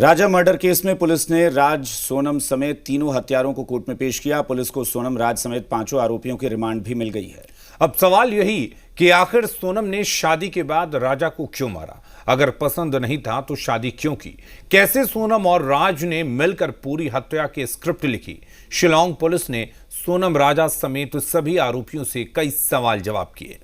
राजा murder case में police ने राज, सोनम समेत तीनों हत्यारों को कोर्ट में पेश किया। पुलिस को सोनम, राज समेत 5 आरोपियों की रिमांड भी मिल गई है। अब सवाल यही कि आखिर सोनम ने शादी के बाद राजा को क्यों मारा? अगर पसंद नहीं था तो शादी क्यों की? कैसे सोनम और राज ने मिलकर पूरी हत्या की स्क्रिप्ट लिखी? शिलांग पुलिस ने सोनम, राजा समेत सभी आरोपियों से कई सवाल जवाब किए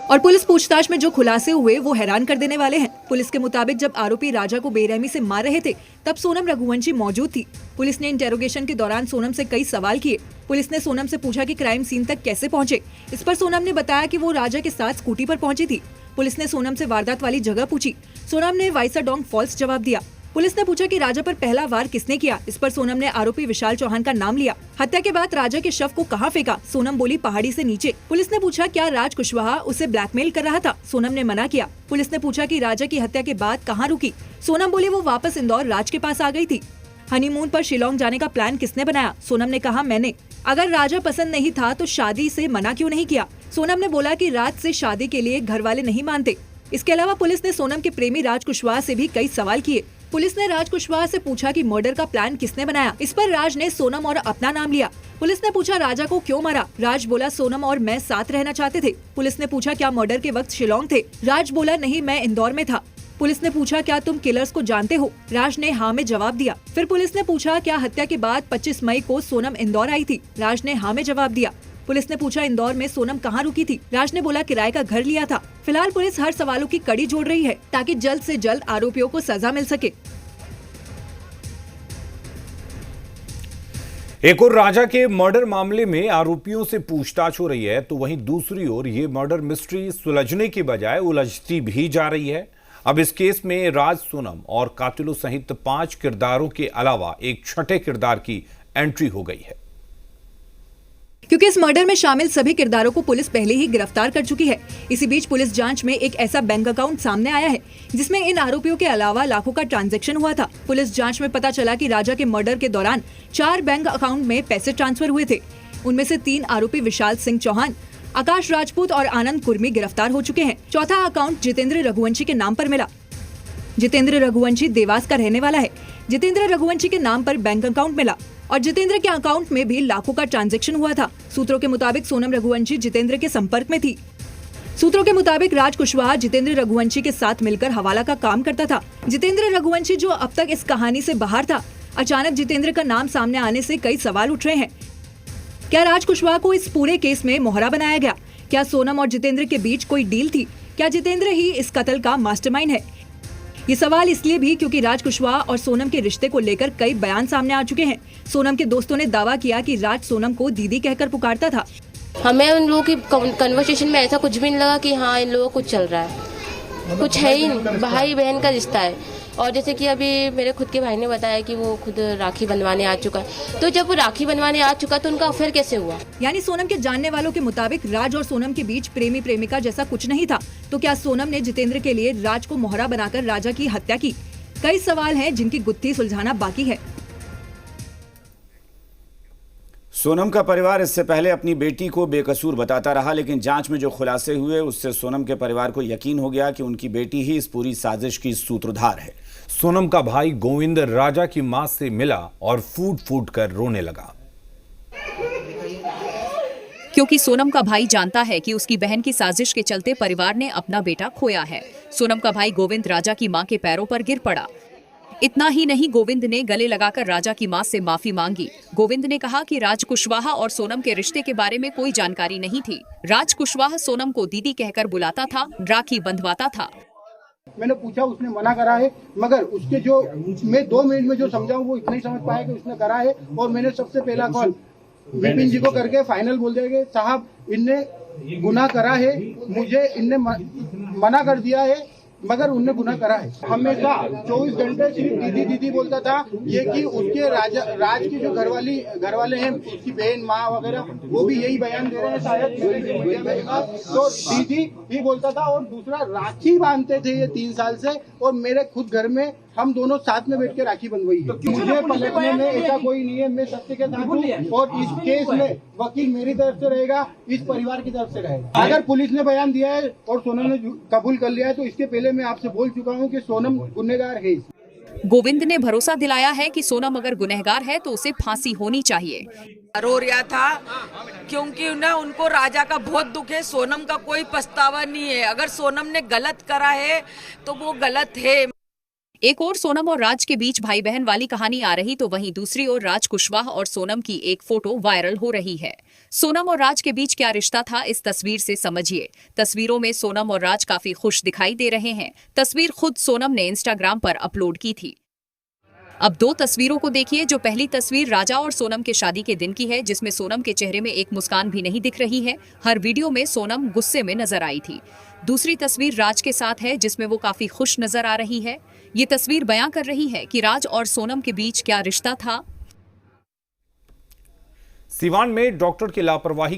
और पुलिस पूछताछ में जो खुलासे हुए वो हैरान कर देने वाले हैं। पुलिस के मुताबिक जब आरोपी राजा को बेरहमी से मार रहे थे तब सोनम रघुवंशी मौजूद थी। पुलिस ने इंटेरोगेशन के दौरान सोनम से कई सवाल किए। पुलिस ने सोनम से पूछा कि क्राइम सीन तक कैसे पहुंचे। इस पर सोनम ने बताया कि वो राजा के साथ स्कूटी पर पहुंची थी। पुलिस ने सोनम से वारदात वाली जगह पूछी। सोनम ने वाइसाडोंग फॉल्स जवाब दिया। पुलिस ने पूछा कि राजा पर पहला वार किसने किया। इस पर सोनम ने आरोपी विशाल चौहान का नाम लिया। हत्या के बाद राजा के शव को कहां फेंका? सोनम बोली पहाड़ी से नीचे। पुलिस ने पूछा क्या राज कुशवाहा उसे ब्लैकमेल कर रहा था? सोनम ने मना किया। पुलिस ने पूछा कि राजा की हत्या के बाद कहां रुकी? सोनम बोली वो वापस इंदौर राज के पास आ गई थी। हनीमून पर शिलांग जाने का प्लान किसने बनाया? सोनम ने कहा मैंने। अगर राजा पसंद नहीं था तो शादी से मना क्यों नहीं किया? सोनम ने बोला कि राज से शादी के लिए घर वाले नहीं मानते। इसके अलावा पुलिस ने सोनम के प्रेमी राज कुशवाहा से भी कई सवाल किए। पुलिस ने राज कुशवाहा से पूछा कि मर्डर का प्लान किसने बनाया। इस पर राज ने सोनम और अपना नाम लिया। पुलिस ने पूछा राजा को क्यों मारा? राज बोला सोनम और मैं साथ रहना चाहते थे। पुलिस ने पूछा क्या मर्डर के वक्त शिलांग थे? राज बोला नहीं, मैं इंदौर में था। पुलिस ने पूछा क्या तुम किलर्स को जानते हो? राज ने हाँ में जवाब दिया। फिर पुलिस ने पूछा क्या हत्या के बाद 25 मई को सोनम इंदौर आई थी? राज ने हाँ में जवाब दिया। पुलिस ने पूछा इंदौर में सोनम कहाँ रुकी थी? राज ने बोला किराए का घर लिया था। फिलहाल पुलिस हर सवालों की कड़ी जोड़ रही है ताकि जल्द से जल्द आरोपियों को सजा मिल सके। एक और राजा के मर्डर मामले में आरोपियों से पूछताछ हो रही है तो वहीं दूसरी ओर ये मर्डर मिस्ट्री सुलझने की बजाय उलझती भी जा रही है। अब इस केस में राज, सोनम और कातिलों सहित 5 किरदारों के अलावा एक छठे किरदार की एंट्री हो गई है। क्योंकि इस मर्डर में शामिल सभी किरदारों को पुलिस पहले ही गिरफ्तार कर चुकी है। इसी बीच पुलिस जांच में एक ऐसा बैंक अकाउंट सामने आया है जिसमें इन आरोपियों के अलावा लाखों का ट्रांजैक्शन हुआ था। पुलिस जांच में पता चला कि राजा के मर्डर के दौरान 4 बैंक अकाउंट में पैसे ट्रांसफर हुए थे। उनमें से 3 आरोपी विशाल सिंह चौहान, आकाश राजपूत और आनंद कुर्मी गिरफ्तार हो चुके हैं। चौथा अकाउंट जितेंद्र रघुवंशी के नाम पर मिला। जितेंद्र रघुवंशी देवास का रहने वाला है। जितेंद्र रघुवंशी के नाम पर बैंक अकाउंट मिला और जितेंद्र के अकाउंट में भी लाखों का ट्रांजैक्शन हुआ था। सूत्रों के मुताबिक सोनम रघुवंशी जितेंद्र के संपर्क में थी। सूत्रों के मुताबिक राज कुशवाहा जितेंद्र रघुवंशी के साथ मिलकर हवाला का काम करता था। जितेंद्र रघुवंशी जो अब तक इस कहानी से बाहर था, अचानक जितेंद्र का नाम सामने आने से कई सवाल उठ रहे हैं। क्या राज कुशवाहा को इस पूरे केस में मोहरा बनाया गया? क्या सोनम और जितेंद्र के बीच कोई डील थी? क्या जितेंद्र ही इस कत्ल का मास्टरमाइंड है? ये सवाल इसलिए भी क्योंकि राज कुशवाहा और सोनम के रिश्ते को लेकर कई बयान सामने आ चुके हैं। सोनम के दोस्तों ने दावा किया कि राज सोनम को दीदी कहकर पुकारता था। हमें उन लोगों की कन्वर्सेशन में ऐसा कुछ भी नहीं लगा कि हाँ इन लोगों को कुछ चल रहा है। कुछ है ही नहीं, भाई बहन का रिश्ता है। और जैसे कि अभी मेरे खुद के भाई ने बताया कि वो खुद राखी बंधवाने आ चुका है, तो जब वो राखी बंधवाने आ चुका तो उनका अफेयर कैसे हुआ? यानी सोनम के जानने वालों के मुताबिक राज और सोनम के बीच प्रेमी प्रेमिका जैसा कुछ नहीं था। तो क्या सोनम ने जितेंद्र के लिए राज को मोहरा बनाकर राजा की हत्या की? कई सवाल हैं जिनकी गुत्थी सुलझाना बाकी है। सोनम का परिवार इससे पहले अपनी बेटी को बेकसूर बताता रहा, लेकिन जांच में जो खुलासे हुए उससे सोनम के परिवार को यकीन हो गया कि उनकी बेटी ही इस पूरी साजिश की सूत्रधार है। सोनम का भाई गोविंद राजा की मां से मिला और फूट फूट कर रोने लगा। क्योंकि सोनम का भाई जानता है कि उसकी बहन की साजिश के चलते परिवार ने अपना बेटा खोया है। सोनम का भाई गोविंद राजा की मां के पैरों पर गिर पड़ा। इतना ही नहीं, गोविंद ने गले लगाकर राजा की मां से माफी मांगी। गोविंद ने कहा कि राज कुशवाहा और सोनम के रिश्ते के बारे में कोई जानकारी नहीं थी। राज कुशवाहा सोनम को दीदी कहकर बुलाता था, राखी बंधवाता था। मैंने पूछा, उसने मना करा है, मगर उसके जो मैं 2 मिनट में जो समझाऊं वो इतना ही समझ पाया कि उसने करा है। और मैंने सबसे पहला कॉल विपिन जी को करके फाइनल बोल दिया कि साहब इनने गुनाह करा है, मुझे इनने मना कर दिया है, मगर उनने गुनाह करा है। हमेशा 24 घंटे सिर्फ दीदी दीदी बोलता था। ये कि उसके राज की जो घर वाले हैं, उसकी बहन माँ वगैरह, वो भी यही बयान दे रहे हैं शायद। तो दीदी ही बोलता था। और दूसरा, राखी बांधते थे ये 3 साल से, और मेरे खुद घर में हम दोनों साथ में बैठ के राखी बंधवाई है। तो मुझे पलटने में ऐसा कोई नहीं है, मैं सत्य के साथ हूँ। और इस केस में वकील मेरी तरफ से रहेगा, इस परिवार की तरफ से रहेगा। अगर पुलिस ने बयान दिया है और सोनम ने कबूल कर लिया है तो इसके पहले मैं आपसे बोल चुका हूँ कि सोनम गुनहगार है। गोविंद ने भरोसा दिलाया है कि सोनम अगर गुनहगार है तो उसे फांसी होनी चाहिए। रो रहा था क्योंकि ना उनको राजा का बहुत दुख है, सोनम का कोई पछतावा नहीं है। अगर सोनम ने गलत करा है तो वो गलत है। एक और सोनम और राज के बीच भाई बहन वाली कहानी आ रही तो वहीं दूसरी ओर राज कुशवाहा और सोनम की एक फोटो वायरल हो रही है। सोनम और राज के बीच क्या रिश्ता था, इस तस्वीर से समझिए। तस्वीरों में सोनम और राज काफी खुश दिखाई दे रहे हैं। तस्वीर खुद सोनम ने इंस्टाग्राम पर अपलोड की थी। अब दो तस्वीरों को देखिए। जो पहली तस्वीर राजा और सोनम के शादी के दिन की है, जिसमें सोनम के चेहरे में एक मुस्कान भी नहीं दिख रही है। हर वीडियो में सोनम गुस्से में नजर आई थी। दूसरी तस्वीर राज के साथ है, जिसमें वो काफी खुश नजर आ रही है। ये तस्वीर बयां कर रही है कि राज और सोनम के बीच क्या रिश्ता था। सिवान में डॉक्टर की लापरवाही